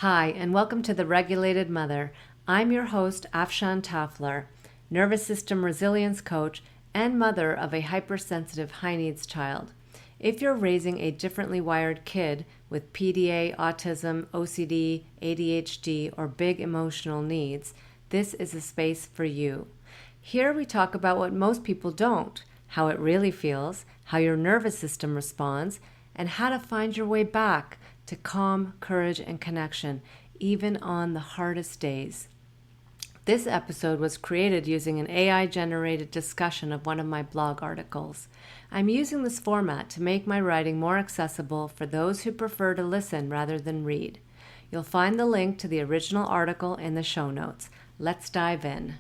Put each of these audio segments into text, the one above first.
Hi, and welcome to The Regulated Mother. I'm your host, Afshan Tafler, nervous system resilience coach and mother of a hypersensitive high needs child. If you're raising a differently wired kid with PDA, autism, OCD, ADHD, or big emotional needs, this is a space for you. Here we talk about what most people don't, how it really feels, how your nervous system responds, and how to find your way back to calm, courage, and connection, even on the hardest days. This episode was created using an AI-generated discussion of one of my blog articles. I'm using this format to make my writing more accessible for those who prefer to listen rather than read. You'll find the link to the original article in the show notes. Let's dive in.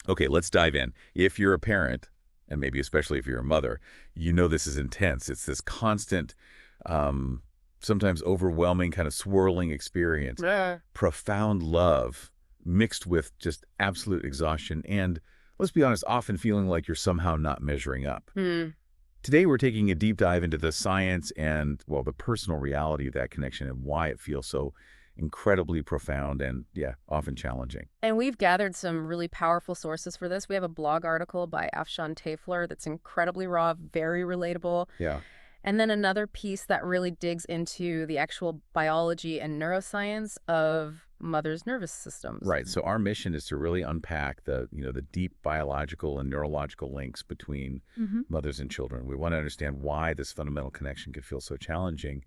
Okay, let's dive in. If you're a parent, and maybe especially if you're a mother, you know this is intense. It's this constant, sometimes overwhelming, kind of swirling experience. Profound love mixed with just absolute exhaustion and, let's be honest, often feeling like you're somehow not measuring up. Today, we're taking a deep dive into the science and, well, the personal reality of that connection and why it feels so incredibly profound and, yeah, often challenging. And we've gathered some really powerful sources for this. We have a blog article by Afshan Tafler that's incredibly raw, very relatable. Yeah. And then another piece that really digs into the actual biology and neuroscience of mothers' nervous systems. Right. So our mission is to really unpack the deep biological and neurological links between mothers and children. We want to understand why this fundamental connection could feel so challenging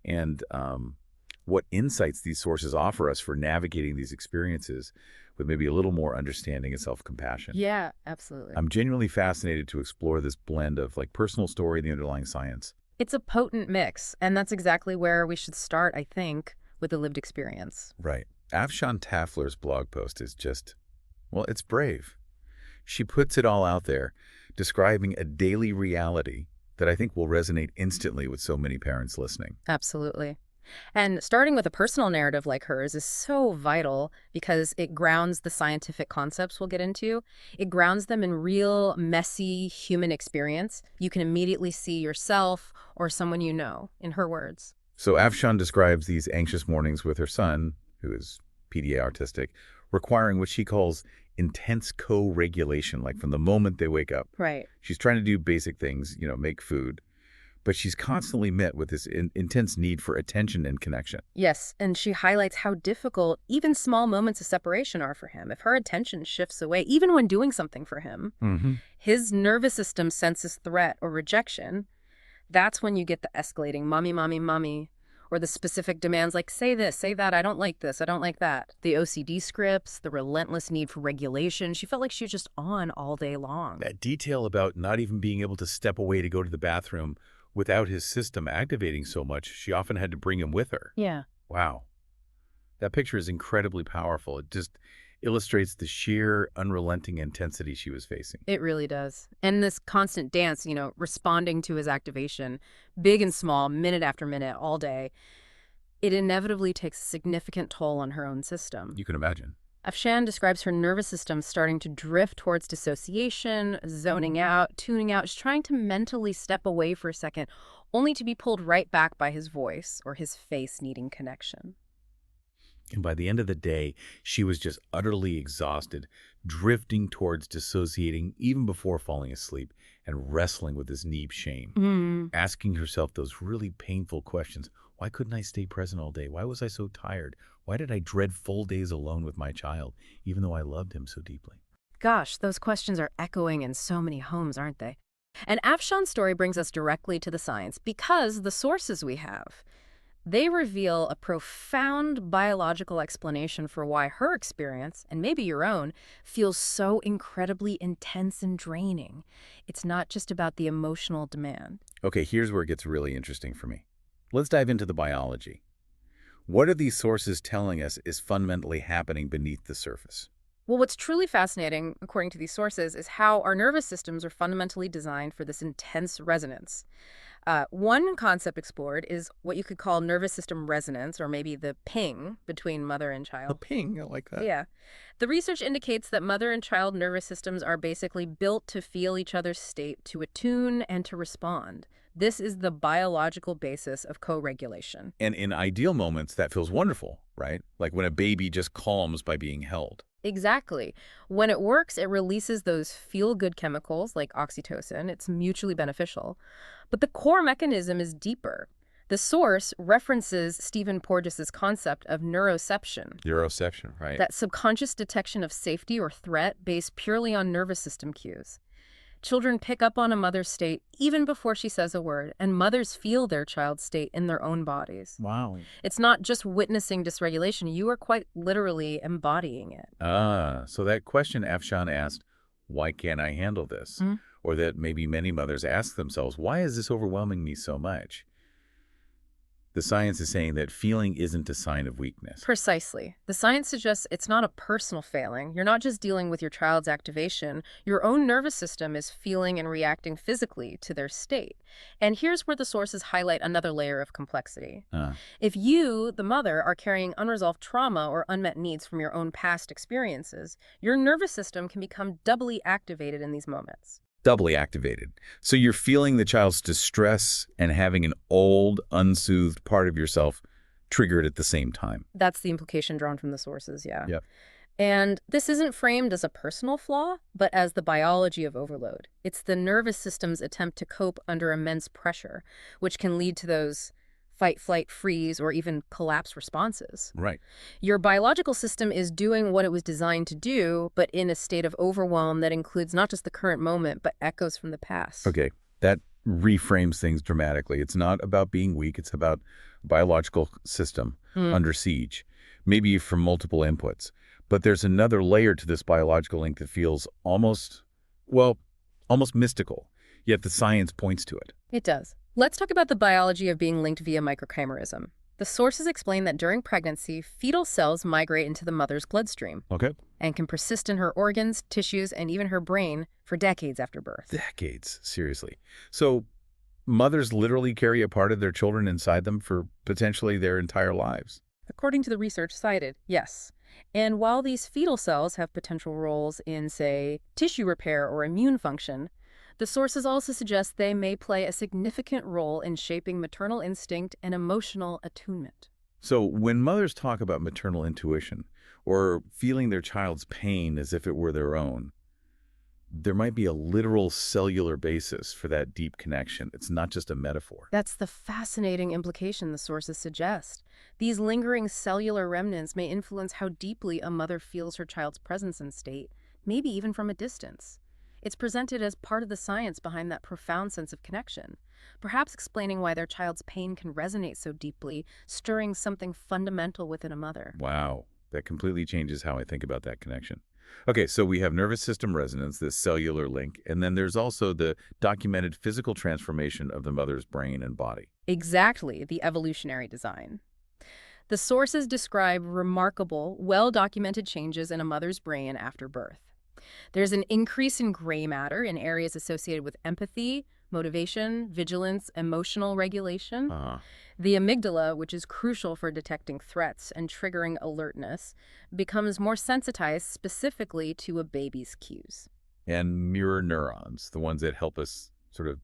and what insights these sources offer us for navigating these experiences with maybe a little more understanding and self-compassion. Yeah, absolutely. I'm genuinely fascinated to explore this blend of personal story and the underlying science. It's a potent mix, and that's exactly where we should start, I think, with the lived experience. Right. Afshan Tafler's blog post is just, well, it's brave. She puts it all out there, describing a daily reality that I think will resonate instantly with so many parents listening. Absolutely. And starting with a personal narrative like hers is so vital because it grounds the scientific concepts we'll get into. It grounds them in real, messy human experience. You can immediately see yourself or someone you know, in her words. So Afshan describes these anxious mornings with her son, who is PDA autistic, requiring what she calls intense co-regulation, like from the moment they wake up. Right. She's trying to do basic things, make food. But she's constantly met with this intense need for attention and connection. Yes, and she highlights how difficult even small moments of separation are for him. If her attention shifts away, even when doing something for him, his nervous system senses threat or rejection. That's when you get the escalating mommy, mommy, mommy, or the specific demands like, say this, say that, I don't like this, I don't like that. The OCD scripts, the relentless need for regulation. She felt like she was just on all day long. That detail about not even being able to step away to go to the bathroom without his system activating so much, she often had to bring him with her. Yeah. Wow. That picture is incredibly powerful. It just illustrates the sheer, unrelenting intensity she was facing. It really does. And this constant dance, responding to his activation, big and small, minute after minute, all day, it inevitably takes a significant toll on her own system. You can imagine. Afshan describes her nervous system starting to drift towards dissociation, zoning out, tuning out, just trying to mentally step away for a second, only to be pulled right back by his voice or his face needing connection. And by the end of the day, she was just utterly exhausted, drifting towards dissociating even before falling asleep and wrestling with this deep shame, asking herself those really painful questions. Why couldn't I stay present all day? Why was I so tired? Why did I dread full days alone with my child, even though I loved him so deeply? Gosh, those questions are echoing in so many homes, aren't they? And Afshan's story brings us directly to the science because the sources we have, they reveal a profound biological explanation for why her experience, and maybe your own, feels so incredibly intense and draining. It's not just about the emotional demand. Okay, here's where it gets really interesting for me. Let's dive into the biology. What are these sources telling us is fundamentally happening beneath the surface? Well, what's truly fascinating, according to these sources, is how our nervous systems are fundamentally designed for this intense resonance. One concept explored is what you could call nervous system resonance, or maybe the ping between mother and child. A ping, I like that. Yeah. The research indicates that mother and child nervous systems are basically built to feel each other's state, to attune and to respond. This is the biological basis of co-regulation. And in ideal moments, that feels wonderful, right? Like when a baby just calms by being held. Exactly. When it works, it releases those feel-good chemicals like oxytocin. It's mutually beneficial. But the core mechanism is deeper. The source references Stephen Porges's concept of neuroception, Neuroception, right? that subconscious detection of safety or threat based purely on nervous system cues. Children pick up on a mother's state even before she says a word, and mothers feel their child's state in their own bodies. Wow. It's not just witnessing dysregulation, you are quite literally embodying it. So that question Afshan asked, why can't I handle this? Mm. Or that maybe many mothers ask themselves, why is this overwhelming me so much? The science is saying that feeling isn't a sign of weakness. Precisely. The science suggests it's not a personal failing. You're not just dealing with your child's activation. Your own nervous system is feeling and reacting physically to their state. And here's where the sources highlight another layer of complexity. If you, the mother, are carrying unresolved trauma or unmet needs from your own past experiences, your nervous system can become doubly activated in these moments. Doubly activated. So you're feeling the child's distress and having an old, unsoothed part of yourself triggered at the same time. That's the implication drawn from the sources, yeah. Yep. And this isn't framed as a personal flaw, but as the biology of overload. It's the nervous system's attempt to cope under immense pressure, which can lead to those fight, flight, freeze, or even collapse responses. Right. Your biological system is doing what it was designed to do, but in a state of overwhelm that includes not just the current moment, but echoes from the past. Okay. That reframes things dramatically. It's not about being weak. It's about biological system under siege, maybe from multiple inputs. But there's another layer to this biological link that feels almost mystical, yet the science points to it. It does. Let's talk about the biology of being linked via microchimerism. The sources explain that during pregnancy, fetal cells migrate into the mother's bloodstream. Okay. And can persist in her organs, tissues, and even her brain for decades after birth. Decades, seriously. So mothers literally carry a part of their children inside them for potentially their entire lives. According to the research cited, yes. And while these fetal cells have potential roles in, say, tissue repair or immune function, the sources also suggest they may play a significant role in shaping maternal instinct and emotional attunement. So when mothers talk about maternal intuition or feeling their child's pain as if it were their own, there might be a literal cellular basis for that deep connection. It's not just a metaphor. That's the fascinating implication the sources suggest. These lingering cellular remnants may influence how deeply a mother feels her child's presence and state, maybe even from a distance. It's presented as part of the science behind that profound sense of connection, perhaps explaining why their child's pain can resonate so deeply, stirring something fundamental within a mother. Wow, that completely changes how I think about that connection. Okay, so we have nervous system resonance, this cellular link, and then there's also the documented physical transformation of the mother's brain and body. Exactly, the evolutionary design. The sources describe remarkable, well-documented changes in a mother's brain after birth. There's an increase in gray matter in areas associated with empathy, motivation, vigilance, emotional regulation. The amygdala, which is crucial for detecting threats and triggering alertness, becomes more sensitized specifically to a baby's cues. And mirror neurons, the ones that help us sort of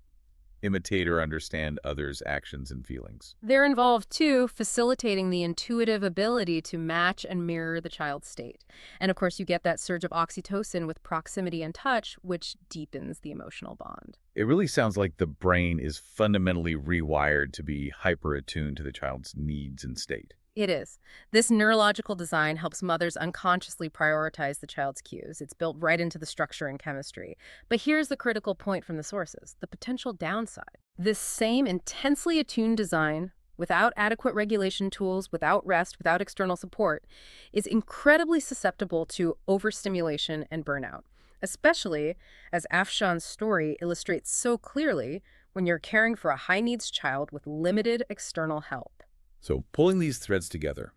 imitate or understand others' actions and feelings. They're involved, too, facilitating the intuitive ability to match and mirror the child's state. And, of course, you get that surge of oxytocin with proximity and touch, which deepens the emotional bond. It really sounds like the brain is fundamentally rewired to be hyper-attuned to the child's needs and state. It is. This neurological design helps mothers unconsciously prioritize the child's cues. It's built right into the structure and chemistry. But here's the critical point from the sources, the potential downside. This same intensely attuned design, without adequate regulation tools, without rest, without external support, is incredibly susceptible to overstimulation and burnout, especially, as Afshan's story illustrates so clearly, when you're caring for a high-needs child with limited external help. So pulling these threads together,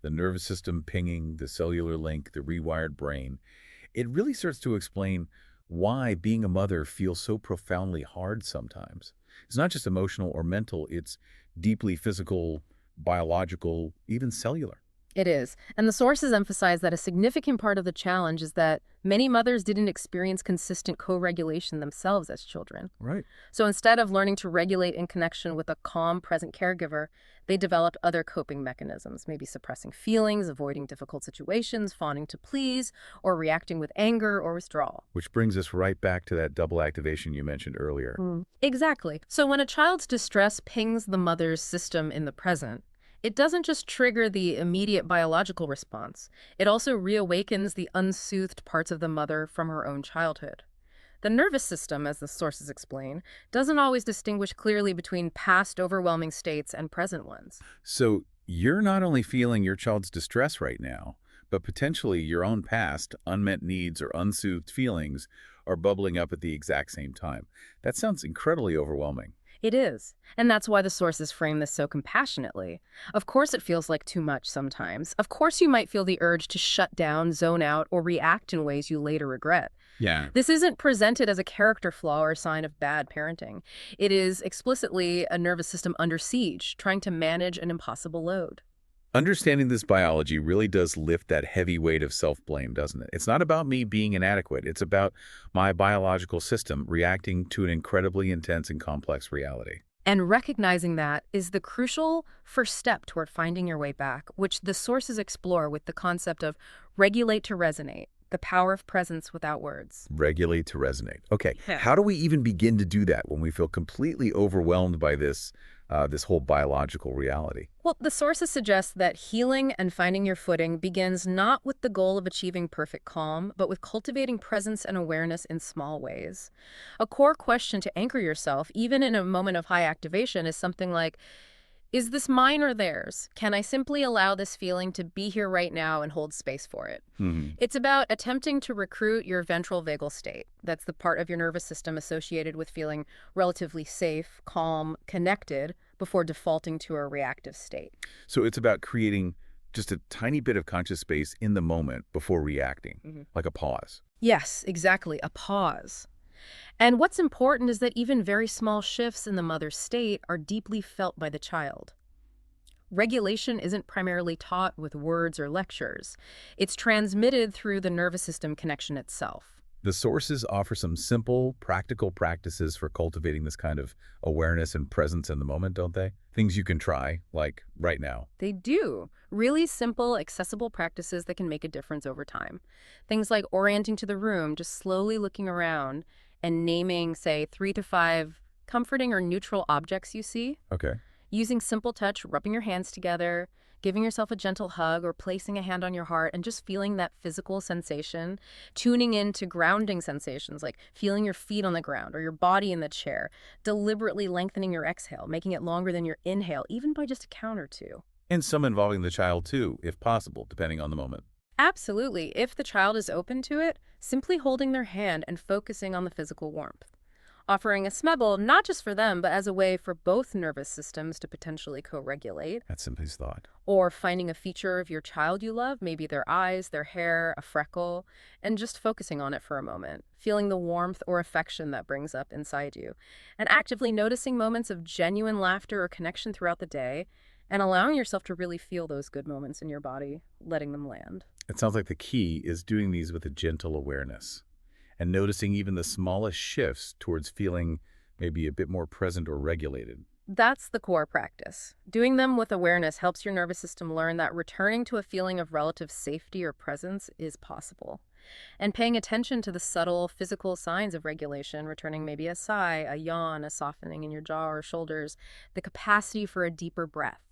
the nervous system pinging, the cellular link, the rewired brain, it really starts to explain why being a mother feels so profoundly hard sometimes. It's not just emotional or mental, it's deeply physical, biological, even cellular. It is. And the sources emphasize that a significant part of the challenge is that many mothers didn't experience consistent co-regulation themselves as children. Right. So instead of learning to regulate in connection with a calm, present caregiver, they developed other coping mechanisms, maybe suppressing feelings, avoiding difficult situations, fawning to please, or reacting with anger or withdrawal. Which brings us right back to that double activation you mentioned earlier. Exactly. So when a child's distress pings the mother's system in the present, it doesn't just trigger the immediate biological response. It also reawakens the unsoothed parts of the mother from her own childhood. The nervous system, as the sources explain, doesn't always distinguish clearly between past overwhelming states and present ones. So you're not only feeling your child's distress right now, but potentially your own past, unmet needs, or unsoothed feelings are bubbling up at the exact same time. That sounds incredibly overwhelming. It is. And that's why the sources frame this so compassionately. Of course it feels like too much sometimes. Of course you might feel the urge to shut down, zone out, or react in ways you later regret. Yeah. This isn't presented as a character flaw or a sign of bad parenting. It is explicitly a nervous system under siege, trying to manage an impossible load. Understanding this biology really does lift that heavy weight of self-blame, doesn't it? It's not about me being inadequate. It's about my biological system reacting to an incredibly intense and complex reality. And recognizing that is the crucial first step toward finding your way back, which the sources explore with the concept of regulate to resonate, the power of presence without words. Regulate to resonate. Okay, Yeah. how do we even begin to do that when we feel completely overwhelmed by this whole biological reality? Well, the sources suggest that healing and finding your footing begins not with the goal of achieving perfect calm, but with cultivating presence and awareness in small ways. A core question to anchor yourself, even in a moment of high activation, is something like, is this mine or theirs? Can I simply allow this feeling to be here right now and hold space for it? It's about attempting to recruit your ventral vagal state. That's the part of your nervous system associated with feeling relatively safe, calm, connected before defaulting to a reactive state. So it's about creating just a tiny bit of conscious space in the moment before reacting, like a pause. Yes, exactly, a pause. And what's important is that even very small shifts in the mother's state are deeply felt by the child. Regulation isn't primarily taught with words or lectures. It's transmitted through the nervous system connection itself. The sources offer some simple, practical practices for cultivating this kind of awareness and presence in the moment, don't they? Things you can try, like right now. They do. Really simple, accessible practices that can make a difference over time. Things like orienting to the room, just slowly looking around, and naming, say, 3 to 5 comforting or neutral objects you see. Okay. Using simple touch, rubbing your hands together, giving yourself a gentle hug or placing a hand on your heart and just feeling that physical sensation, tuning into grounding sensations like feeling your feet on the ground or your body in the chair, deliberately lengthening your exhale, making it longer than your inhale, even by just a count or two. And some involving the child too, if possible, depending on the moment. Absolutely. If the child is open to it, simply holding their hand and focusing on the physical warmth. Offering a smebble not just for them, but as a way for both nervous systems to potentially co-regulate. That's Simply's thought. Or finding a feature of your child you love, maybe their eyes, their hair, a freckle, and just focusing on it for a moment, feeling the warmth or affection that brings up inside you, and actively noticing moments of genuine laughter or connection throughout the day, and allowing yourself to really feel those good moments in your body, letting them land. It sounds like the key is doing these with a gentle awareness and noticing even the smallest shifts towards feeling maybe a bit more present or regulated. That's the core practice. Doing them with awareness helps your nervous system learn that returning to a feeling of relative safety or presence is possible. And paying attention to the subtle physical signs of regulation, returning maybe a sigh, a yawn, a softening in your jaw or shoulders, the capacity for a deeper breath.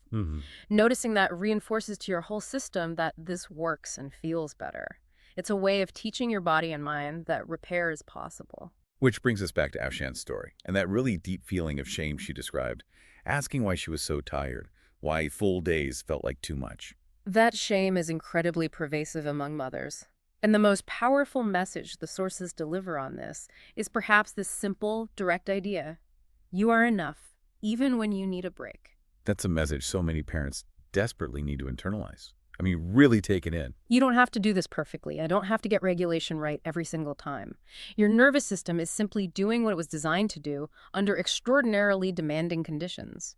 Noticing that reinforces to your whole system that this works and feels better. It's a way of teaching your body and mind that repair is possible. Which brings us back to Afshan's story and that really deep feeling of shame she described, asking why she was so tired, why full days felt like too much. That shame is incredibly pervasive among mothers. And the most powerful message the sources deliver on this is perhaps this simple, direct idea. You are enough, even when you need a break. That's a message so many parents desperately need to internalize. I mean, really take it in. You don't have to do this perfectly. I don't have to get regulation right every single time. Your nervous system is simply doing what it was designed to do under extraordinarily demanding conditions.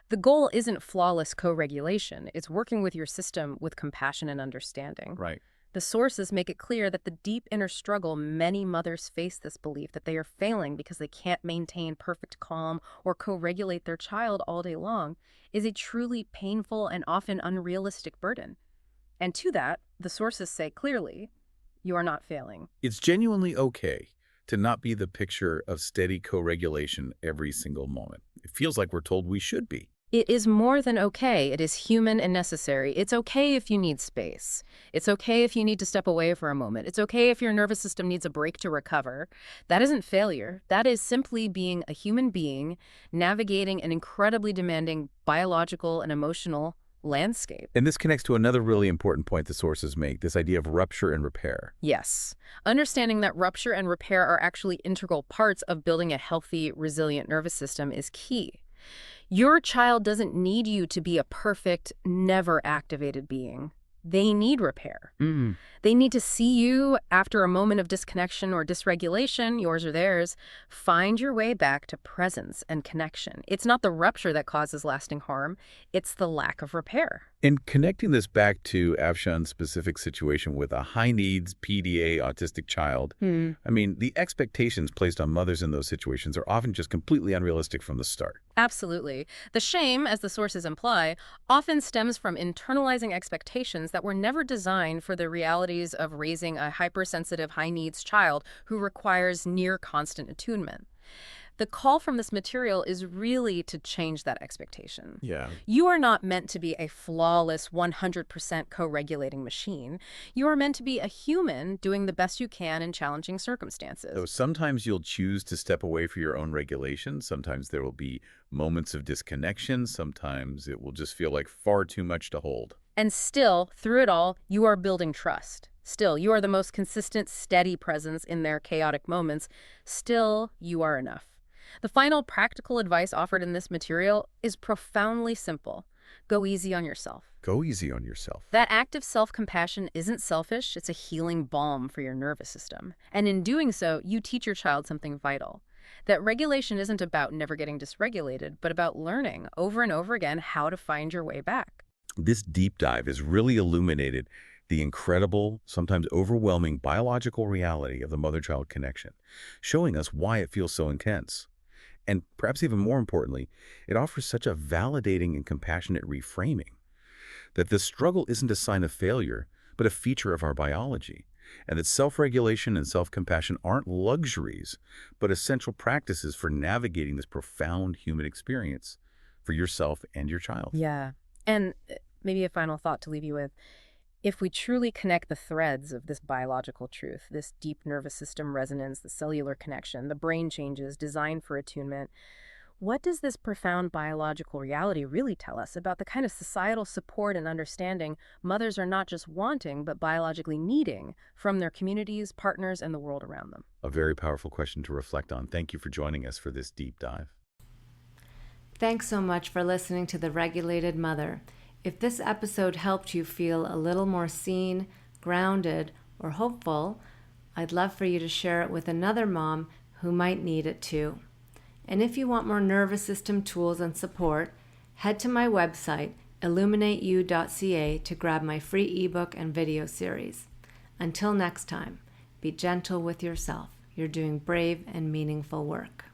The goal isn't flawless co-regulation. It's working with your system with compassion and understanding. Right. The sources make it clear that the deep inner struggle many mothers face this belief that they are failing because they can't maintain perfect calm or co-regulate their child all day long is a truly painful and often unrealistic burden. And to that, the sources say clearly, you are not failing. It's genuinely okay to not be the picture of steady co-regulation every single moment. It feels like we're told we should be. It is more than okay. It is human and necessary. It's okay if you need space. It's okay if you need to step away for a moment. It's okay if your nervous system needs a break to recover. That isn't failure. That is simply being a human being navigating an incredibly demanding biological and emotional landscape. And this connects to another really important point the sources make, this idea of rupture and repair. Yes. Understanding that rupture and repair are actually integral parts of building a healthy, resilient nervous system is key. Your child doesn't need you to be a perfect, never activated being. They need repair. They need to see you after a moment of disconnection or dysregulation, yours or theirs, find your way back to presence and connection. It's not the rupture that causes lasting harm. It's the lack of repair. And connecting this back to Afshan's specific situation with a high-needs PDA autistic child, I mean, the expectations placed on mothers in those situations are often just completely unrealistic from the start. Absolutely. The shame, as the sources imply, often stems from internalizing expectations that were never designed for the realities of raising a hypersensitive, high-needs child who requires near constant attunement. The call from this material is really to change that expectation. Yeah. You are not meant to be a flawless 100% co-regulating machine. You are meant to be a human doing the best you can in challenging circumstances. So sometimes you'll choose to step away for your own regulation. Sometimes there will be moments of disconnection. Sometimes it will just feel like far too much to hold. And still, through it all, you are building trust. Still, you are the most consistent, steady presence in their chaotic moments. Still, you are enough. The final practical advice offered in this material is profoundly simple. Go easy on yourself. Go easy on yourself. That act of self-compassion isn't selfish, it's a healing balm for your nervous system. And in doing so, you teach your child something vital. That regulation isn't about never getting dysregulated, but about learning over and over again how to find your way back. This deep dive has really illuminated the incredible, sometimes overwhelming biological reality of the mother-child connection, showing us why it feels so intense. And perhaps even more importantly, it offers such a validating and compassionate reframing that this struggle isn't a sign of failure, but a feature of our biology, and that self-regulation and self-compassion aren't luxuries, but essential practices for navigating this profound human experience for yourself and your child. Yeah. And maybe a final thought to leave you with. If we truly connect the threads of this biological truth, this deep nervous system resonance, the cellular connection, the brain changes designed for attunement, what does this profound biological reality really tell us about the kind of societal support and understanding mothers are not just wanting, but biologically needing from their communities, partners, and the world around them? A very powerful question to reflect on. Thank you for joining us for this deep dive. Thanks so much for listening to The Regulated Mother. If this episode helped you feel a little more seen, grounded, or hopeful, I'd love for you to share it with another mom who might need it too. And if you want more nervous system tools and support, head to my website, illuminateyou.ca, to grab my free ebook and video series. Until next time, be gentle with yourself. You're doing brave and meaningful work.